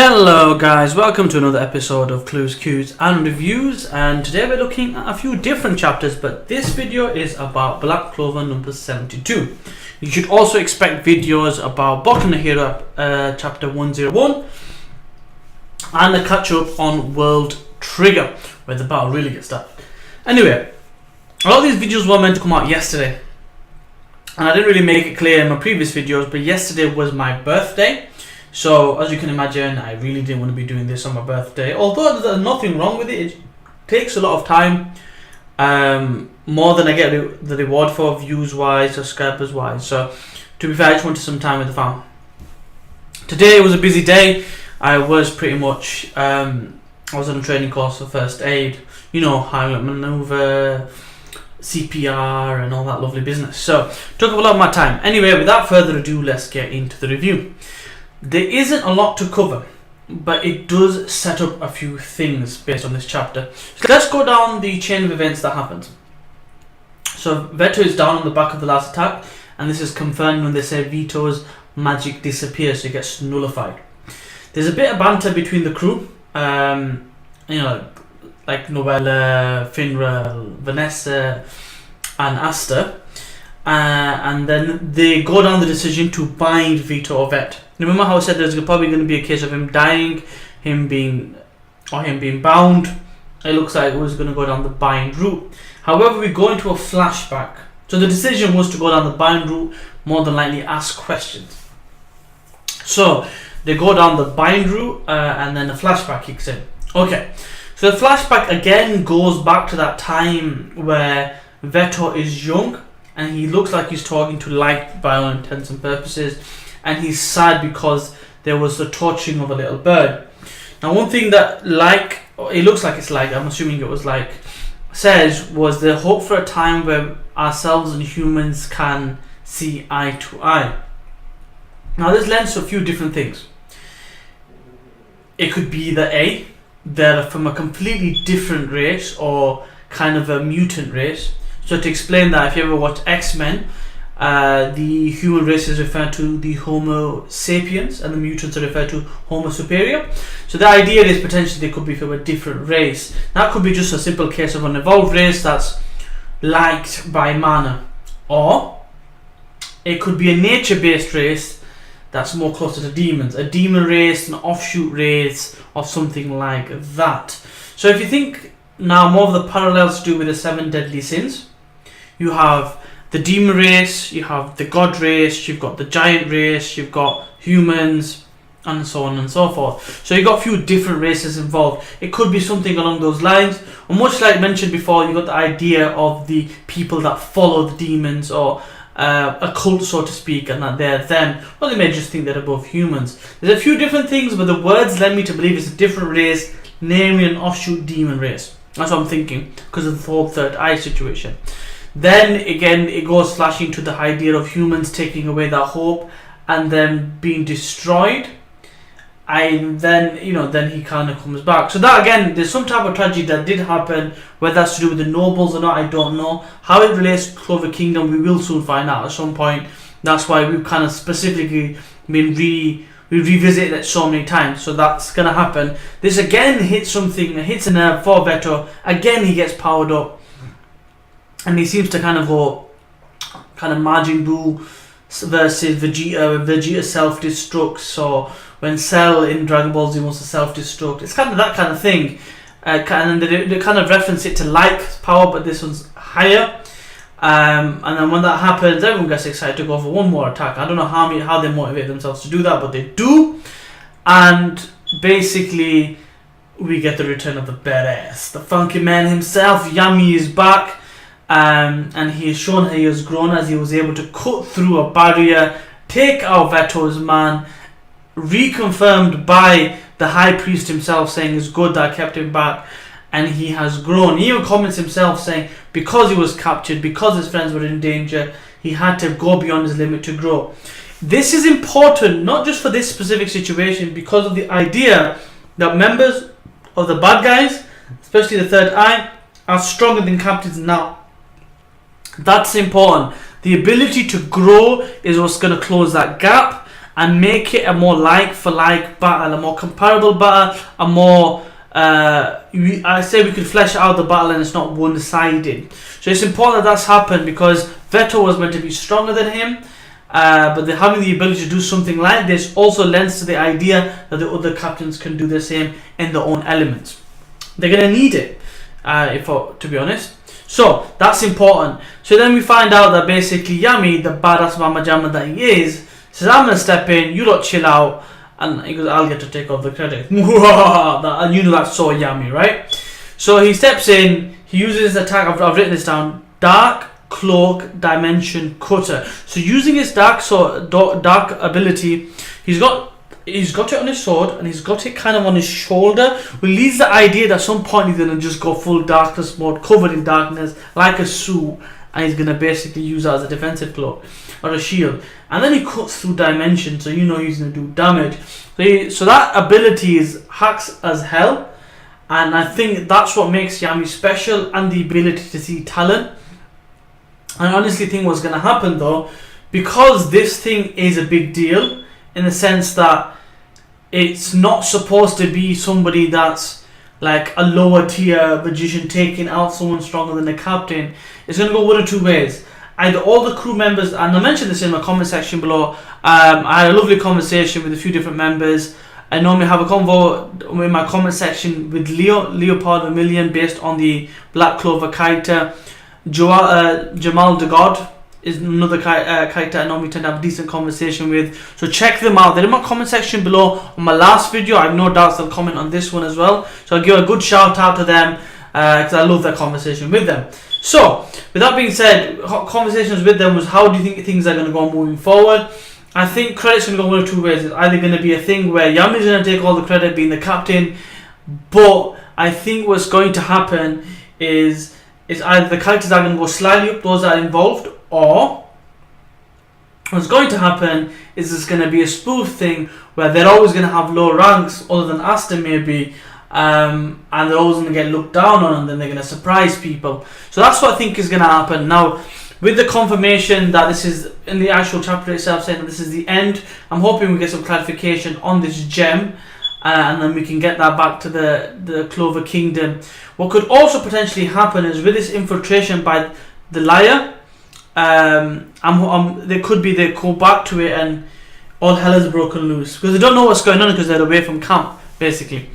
Hello guys, welcome to another episode of Clues, Cues and Reviews, and today we're looking at a few different chapters, but this video is about Black Clover number 72. You should also expect videos about Boku no Hero chapter 101 and a catch up on World Trigger, where the battle really gets started. Anyway, a lot of these videos were meant to come out yesterday, and I didn't really make it clear in my previous videos, but yesterday was my birthday. So, as you can imagine, I really didn't want to be doing this on my birthday. Although there's nothing wrong with it, it takes a lot of time. More than I get the reward for, views-wise, subscribers-wise. So, to be fair, I just wanted some time with the fam. Today was a busy day. I was pretty much, I was on a training course for first aid. You know, highlight maneuver, CPR, and all that lovely business. So, took up a lot of my time. Anyway, without further ado, let's get into the review. There isn't a lot to cover, but it does set up a few things based on this chapter. So let's go down the chain of events that happens. So Veto is down on the back of the last attack, and this is confirmed when they say Veto's magic disappears, so it gets nullified. There's a bit of banter between the crew, you know, like Novella, Finra, Vanessa, and Asta. And then they go down the decision to bind Vito or Vet. Remember how I said there's probably going to be a case of him dying, him being bound. It looks like it was going to go down the bind route. However, we go into a flashback. So the decision was to go down the bind route, more than likely ask questions. So they go down the bind route, and then the flashback kicks in. Okay, so the flashback again goes back to that time where Veto is young, and he looks like he's talking to Light by all intents and purposes, and he's sad because there was the torturing of a little bird. Now, one thing that it looks like it's like, I'm assuming it was like, says was the hope for a time where ourselves and humans can see eye to eye. Now, this lends to a few different things. It could be that they're from a completely different race or kind of a mutant race. So to explain that, if you ever watch X-Men, the human race is referred to the Homo sapiens, and the mutants are referred to Homo superior. So the idea is potentially they could be from a different race. That could be just a simple case of an evolved race that's liked by mana, or it could be a nature-based race that's more closer to demons, a demon race, an offshoot race, or something like that. So if you think now more of the parallels to do with the 7 deadly sins, you have the demon race, you have the god race, you've got the giant race, you've got humans, and so on and so forth. So you've got a few different races involved. It could be something along those lines, or much like mentioned before, you've got the idea of the people that follow the demons, or a cult, so to speak, and that they're them. Well, they may just think they're above humans. There's a few different things, but the words led me to believe it's a different race, namely an offshoot demon race. That's what I'm thinking, because of the whole third eye situation. Then again, it goes flashing to the idea of humans taking away that hope and then being destroyed. And then, then he kind of comes back. So that again, there's some type of tragedy that did happen. Whether that's to do with the nobles or not, I don't know. How it relates to Clover Kingdom, we will soon find out at some point. That's why we've kind of specifically been we revisited it so many times, so that's gonna happen. This again hits a nerve for Veto. Again, he gets powered up, and he seems to kind of go, Majin Buu versus Vegeta. Vegeta self-destructs, or when Cell in Dragon Ball Z wants to self-destruct. It's kind of that kind of thing. And they kind of reference it to Light's power, but this one's higher. And then when that happens, everyone gets excited to go for one more attack. I don't know how they motivate themselves to do that, but they do. And basically, we get the return of the badass. The funky man himself, Yami, is back. And he has shown how he has grown as he was able to cut through a barrier, take out Veto's man, reconfirmed by the High Priest himself saying it's good that I kept him back. And he has grown. He even comments himself saying because he was captured, because his friends were in danger, he had to go beyond his limit to grow. This is important, not just for this specific situation, because of the idea that members of the bad guys, especially the Third Eye, are stronger than captains now. That's important. The ability to grow is what's going to close that gap, and make it a more like for like battle, a more comparable battle, a more I say we could flesh out the battle and it's not one-sided. So it's important that that's happened, because Veto was meant to be stronger than him, but having the ability to do something like this also lends to the idea that the other captains can do the same in their own elements. They're going to need it, to be honest. So that's important. So then we find out that basically Yami, the badass Mama Jamma that he is, says, I'm going to step in, you lot chill out. And he goes, I'll get to take off the credit. And you know that's so Yami, right? So he steps in, he uses his attack, I've written this down, Dark Cloak Dimension Cutter. So using his dark ability, he's got it on his sword and he's got it kind of on his shoulder, which leads the idea that at some point he's going to just go full darkness mode, covered in darkness, like a suit, and he's going to basically use that as a defensive cloak or a shield. And then he cuts through dimensions, so you know he's going to do damage. So that ability is hacks as hell, and I think that's what makes Yami special, and the ability to see talent. I honestly think what's going to happen though, because this thing is a big deal in the sense that it's not supposed to be somebody that's like a lower tier magician taking out someone stronger than the captain. It's going to go one of two ways. Either all the crew members, and I mentioned this in my comment section below, I had a lovely conversation with a few different members. I normally have a convo in my comment section with Leopard Vermilion based on the Black Clover character. Jamal the God is another character I normally tend to have a decent conversation with. So check them out. They're in my comment section below on my last video. I have no doubts they'll comment on this one as well. So I'll give a good shout out to them because I love that conversation with them. So, with that being said, conversations with them was, how do you think things are going to go moving forward? I think credit's going to go one of two ways. It's either going to be a thing where Yami's going to take all the credit being the captain, but I think what's going to happen is either the characters are going to go slightly up, those that are involved, or what's going to happen is it's going to be a spoof thing where they're always going to have low ranks, other than Aston maybe, and they're always going to get looked down on, and then they're going to surprise people. So that's what I think is going to happen. Now, with the confirmation that this is in the actual chapter itself saying that this is the end, I'm hoping we get some clarification on this gem, and then we can get that back to the Clover Kingdom. What could also potentially happen is with this infiltration by the liar, there could be they go back to it and all hell is broken loose, because they don't know what's going on because they're away from camp basically.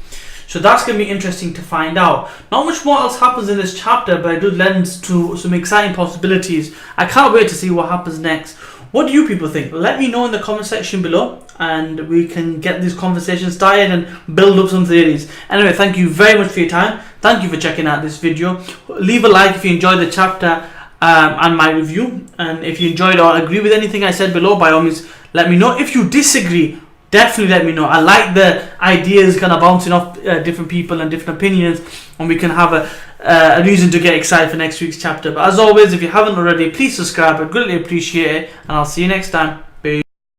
So that's going to be interesting to find out. Not much more else happens in this chapter, but it does lend to some exciting possibilities. I can't wait to see what happens next. What do you people think? Let me know in the comment section below, and we can get these conversations started and build up some theories. Anyway, thank you very much for your time. Thank you for checking out this video. Leave a like if you enjoyed the chapter and my review. And if you enjoyed or agree with anything I said below, by all means, let me know. If you disagree, definitely let me know. I like the ideas kind of bouncing off different people and different opinions, and we can have a reason to get excited for next week's chapter. But as always, if you haven't already, please subscribe. I'd greatly appreciate it, and I'll see you next time.